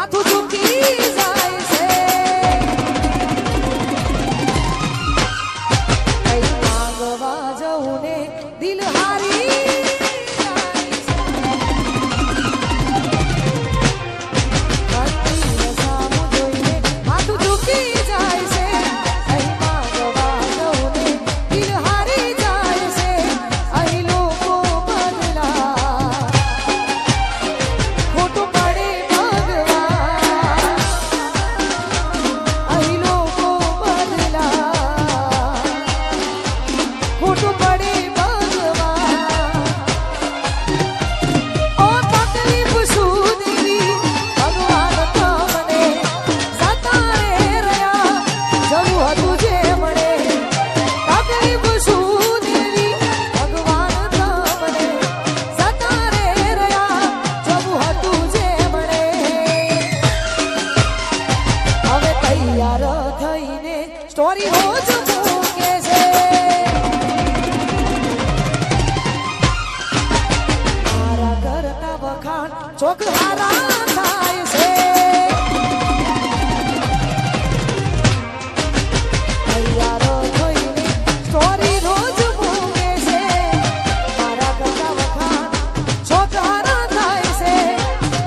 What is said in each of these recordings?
માથું ઝૂકી જાય છે કઈ માંગવા જવું ને દિલ હારી સ્ટોરી રોજ મૂકે છે મારા કરતા વખાણ ચોક હારા થાય છે તૈયાર થઈને સ્ટોરી રોજ મૂકે છે મારા કરતા વખાણ ચોક હારા થાય છે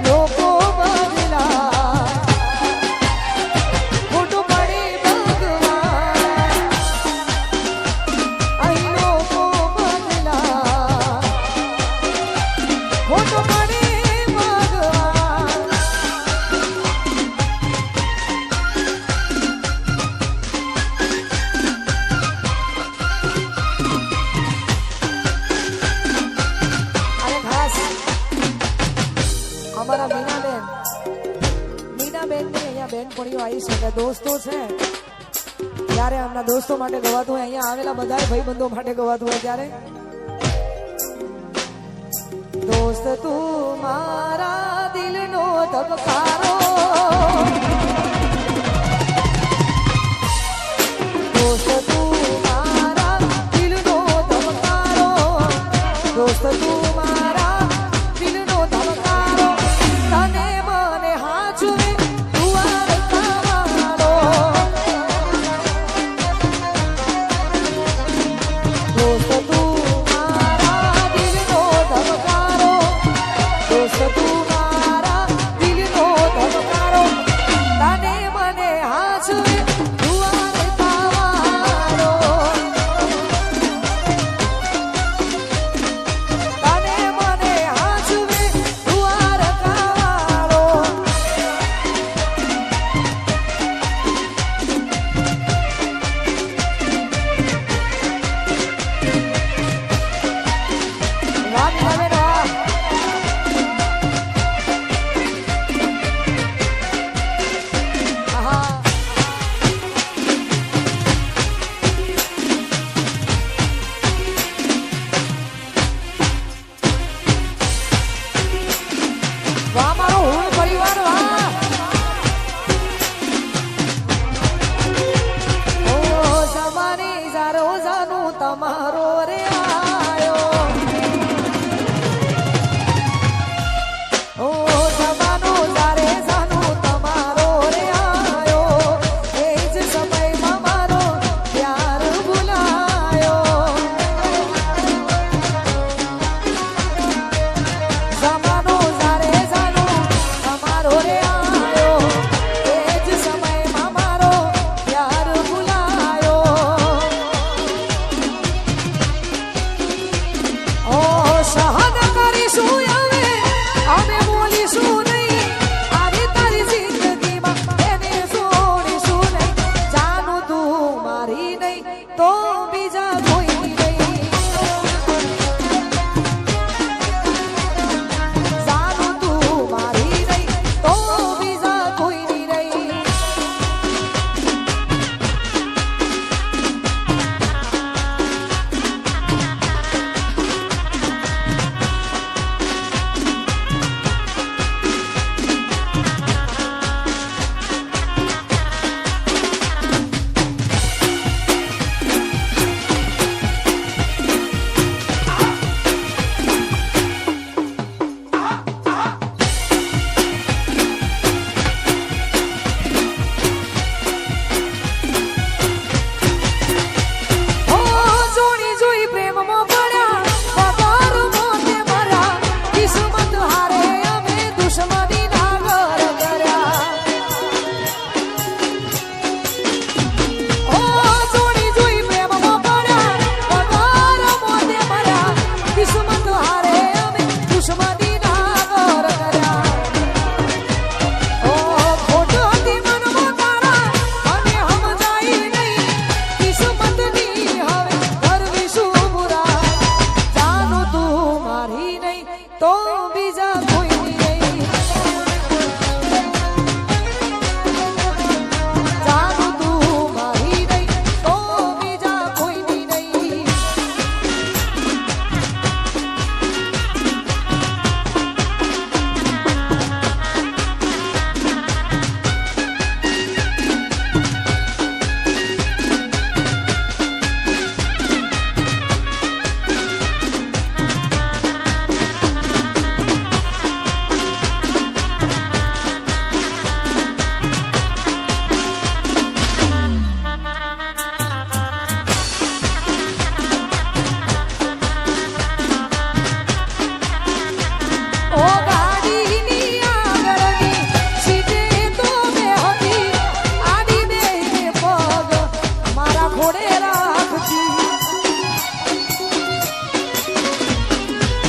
લોકો બદલા ખોટું પડે અમારા મીનાબેન ની અહીંયા બેનપણીઓ આવી છે દોસ્તો છે ત્યારે એમના દોસ્તો માટે ગવાતું હોય અહીંયા આવેલા બધા ભાઈબંધો માટે ગવાતું હોય ત્યારે દોસ્ત તું મારા દિલનો ધબકારો દોસ્ત તું મારા દિલનો ધબકારો દોસ્ત તું મારા દિલનો ધબકારો તને મને હાચવે દુઆર તારો દોસ્ત તું મારા દિલનો ધબકારો દોસ્ત તું મારા દિલનો ધબકારો તને મને હાચવે દુઆર તારો તને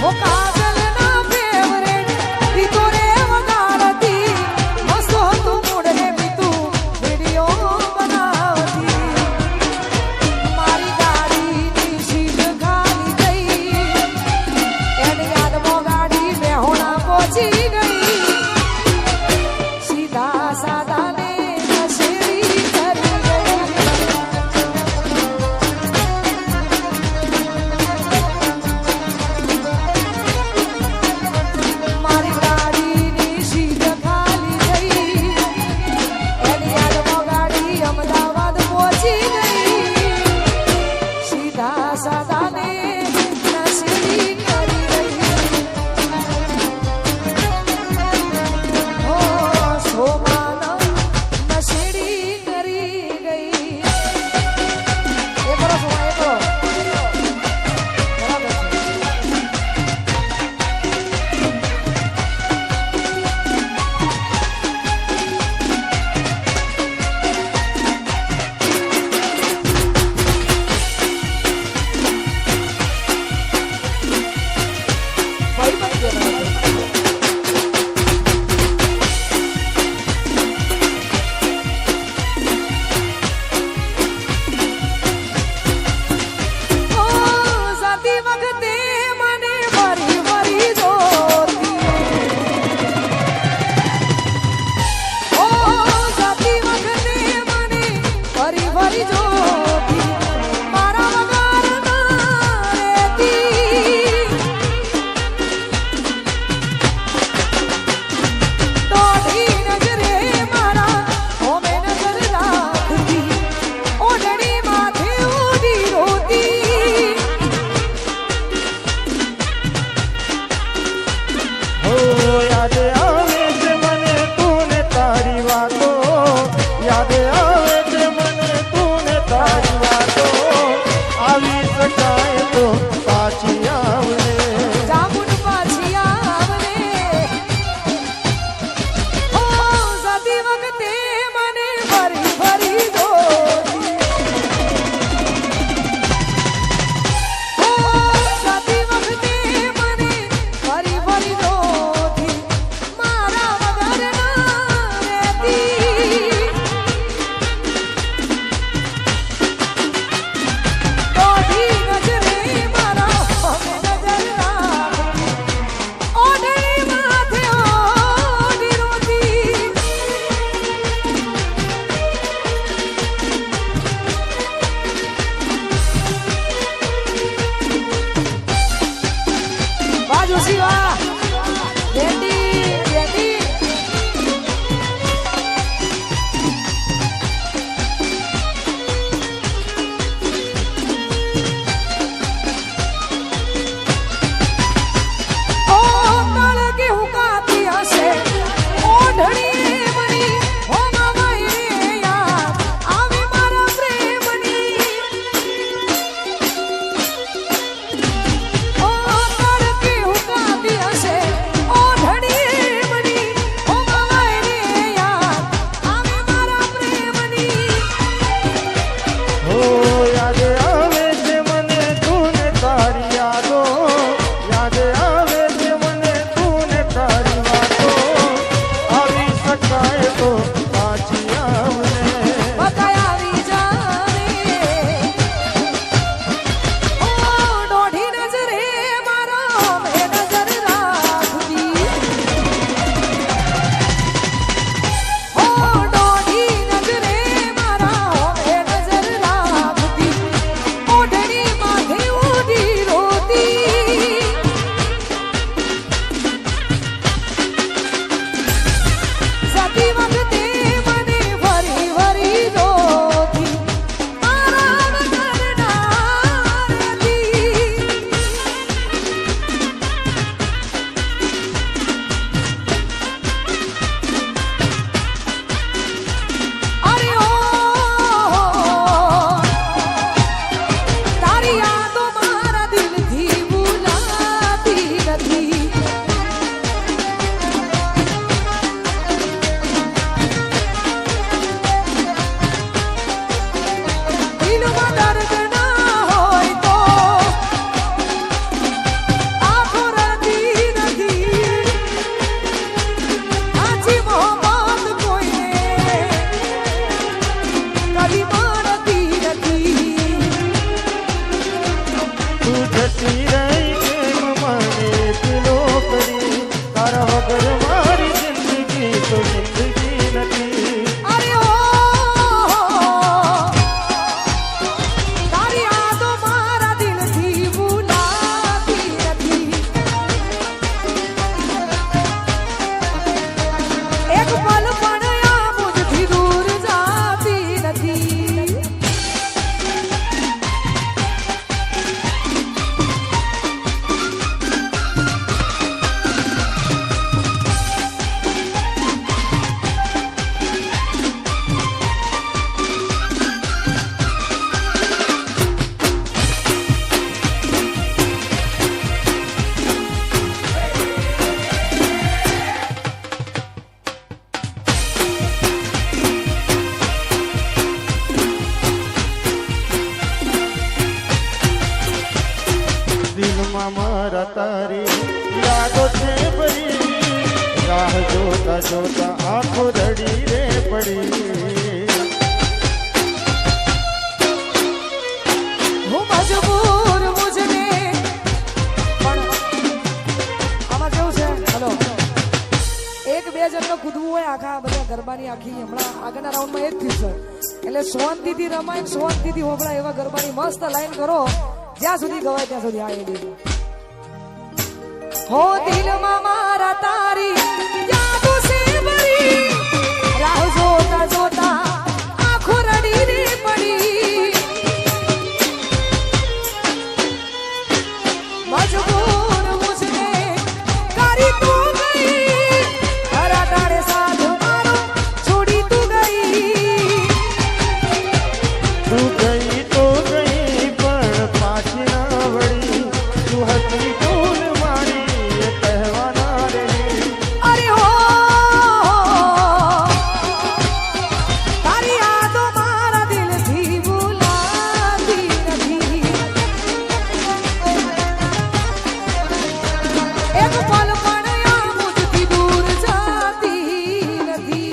ઓ કાજલના ફેવરેટ ગીતો રે વગાડતી મસ્ત હતું મૂડ રે બીતું વિડિયો બનાવતી મારી ગાડીની સીટ ખાલી થઈ એની યાદમાં ગાડી બેહોણા પહોંચી ગઈ સીધા સાદા ને નશેડી કરી ગઈ મારી ગાડીની સીટ ખાલી થઈ એની યાદમાં ગાડી અમદાવાદ પહોંચી ગઈ સીધા સાદા ને નશેડી કરી ગઈ ઓ સોમાન નશેડી કરી ગઈ એ કરો સોમા એ કરો બરાબર છે ભાઈ ભાઈ બરાબર ઓ સાથી વખતે મને ફરી ફરી જોતી ઓ સાથી વખતે મને ફરી ફરી જોતી મારા વગર ના રહેતી દોઢી નજરે મારા હોમે નજર રાખતી ઓઢણી માથે ઉડી રોતી હો યાદ આવે છે મને તું ને તારી વાતો યાદ આવે છે મને તું ને તારી વાતો આવી શકાય તો પાછી આવને જામુન પાછી આવને ઓ સાથી વખતે મને ફરી ફરી જોતી ઓ સાથી વખતે મને ફરી ફરી જોતી મારા વગર ના રહેતી દોઢી નજરે મારા હોમે નજર રાખતી ઓઢણી માથે ઓઢી રોતી બાજુ શિવા બેટી બેટી ઓ તળકે હુકાતી હશે ઓઢણી મની હો મામાઈ રે યાર આવે મારા પ્રેમની ઓ તળકે હુકાતી તારી યાદો છે ભરી રાહ જોતા જોતા આંખો રડી રે પડી હું મજબૂર મુझને પણ આમાં કેવું છે હલો એક બે જણનો કૂદવું હોય આખા બધા ગરબાની આખી હમણાં આગળના રાઉન્ડમાં એક થયું છે એટલે શાંતિથી રમાય શાંતિથી હોબળાય એવા ગરબાની મસ્ત લાઈન કરો જ્યાં સુધી ગવાય ત્યાં સુધી આ એડી હો દિલમાં મારા તારી યાદો સે ભરી રાહ જોતા જોતા આંખો રડી રે પડી मजबूर मुझने करी तू गई हरा डाले साथ मारो छोड़ी तू गई તું ગઈ તો ગઈ પણ પાછી ના વળી તું હતી ભૂલ મારી એ કહેવા ના રહી अरे हो तारी यादो मारा दिल थी भुलाती नहीं एक पल पण या मुझથી दूर जाती नहीं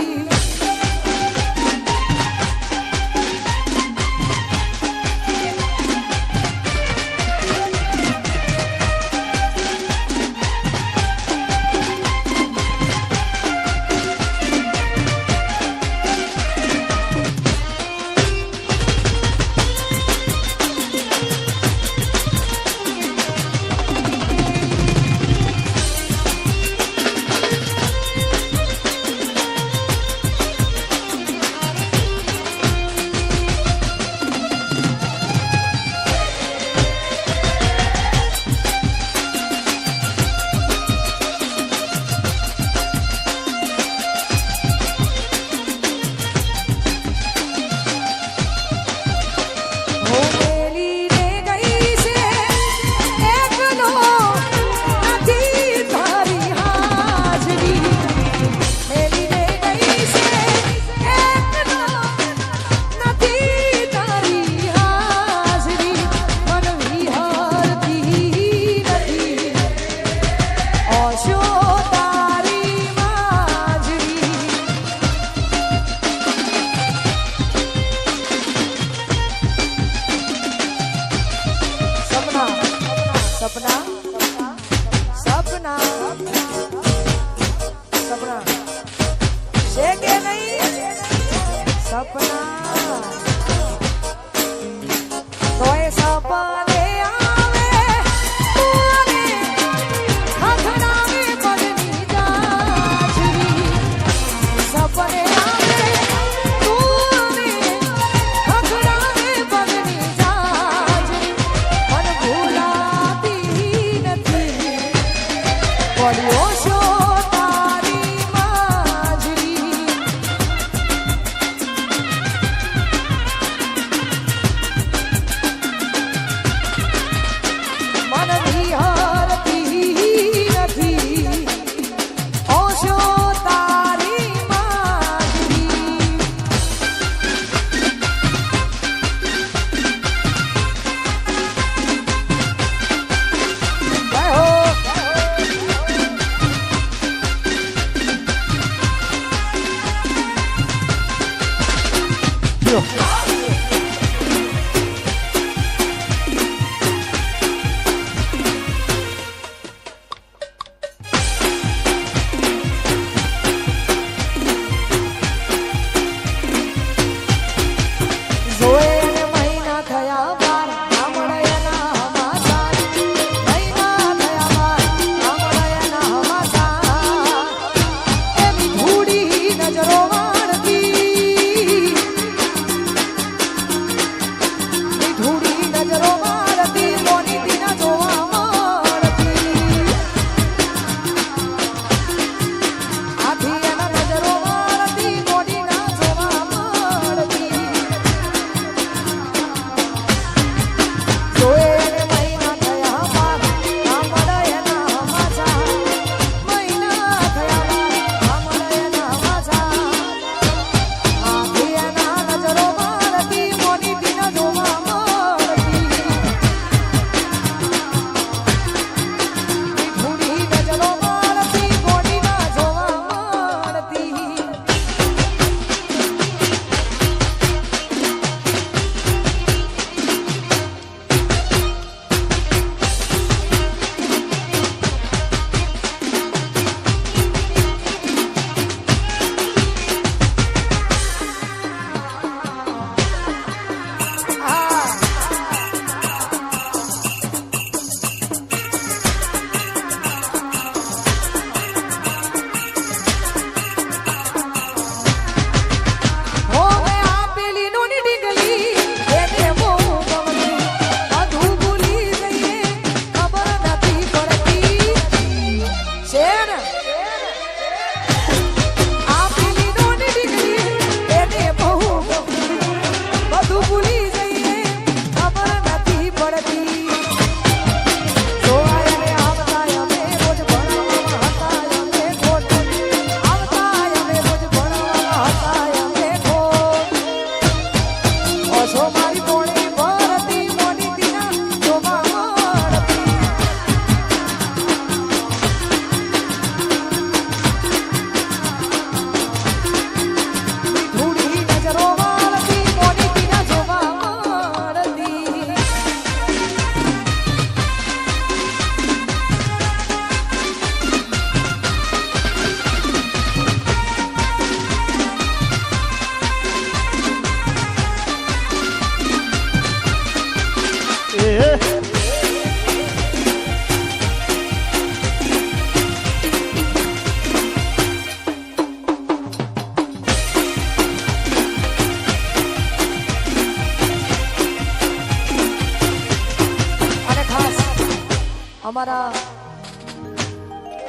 અમારા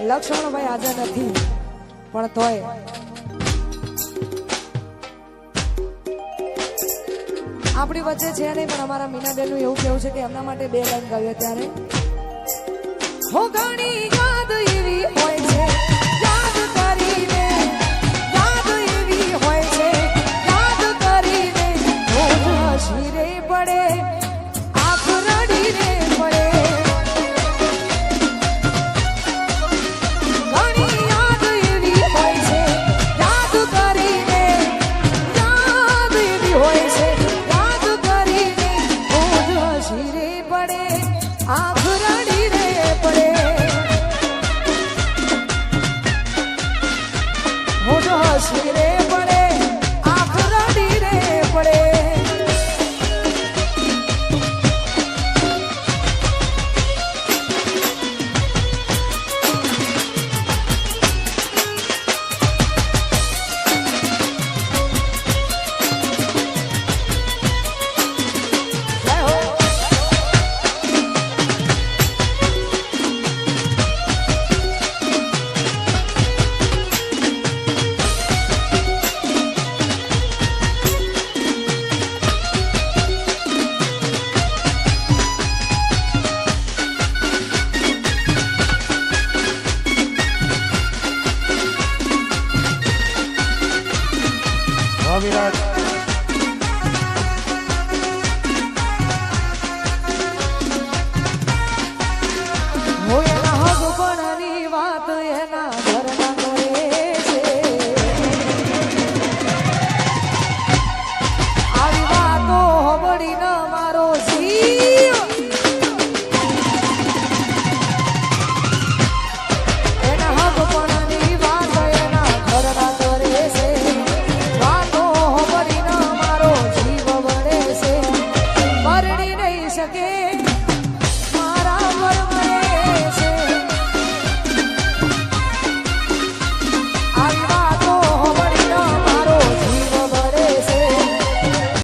લક્ષ્મણભાઈ હાજર નથી પણ તોય આપણી વચ્ચે છે નહીં પણ અમારા મીનાબેનનું એવું કેવું છે કે એમના માટે 2 લાઈન ગાવીએ ત્યારે હો ઘણી યાદ એવી હોય છે યાદ કરીને યાદ એવી હોય છે યાદ કરીને હસી રે પડે આંખ રડી રે પડે ઘણી યાદ એવી હોય છે યાદ કરીને યાદ એવી હોય છે યાદ કરીને હસી રે પડે આંખ રડી રે પડે હસી રે પડે આંખ રડી રે પડે વિરાટ હું એના હગપણની વાત એના ઘરના કરે છે આવી વાતો હબડી ન મારો જીવ એના હગપણની વાત એના ઘરના કરે છે વાતો હબડી ન મારો જીવ વળે છે મરડી નહીં શકે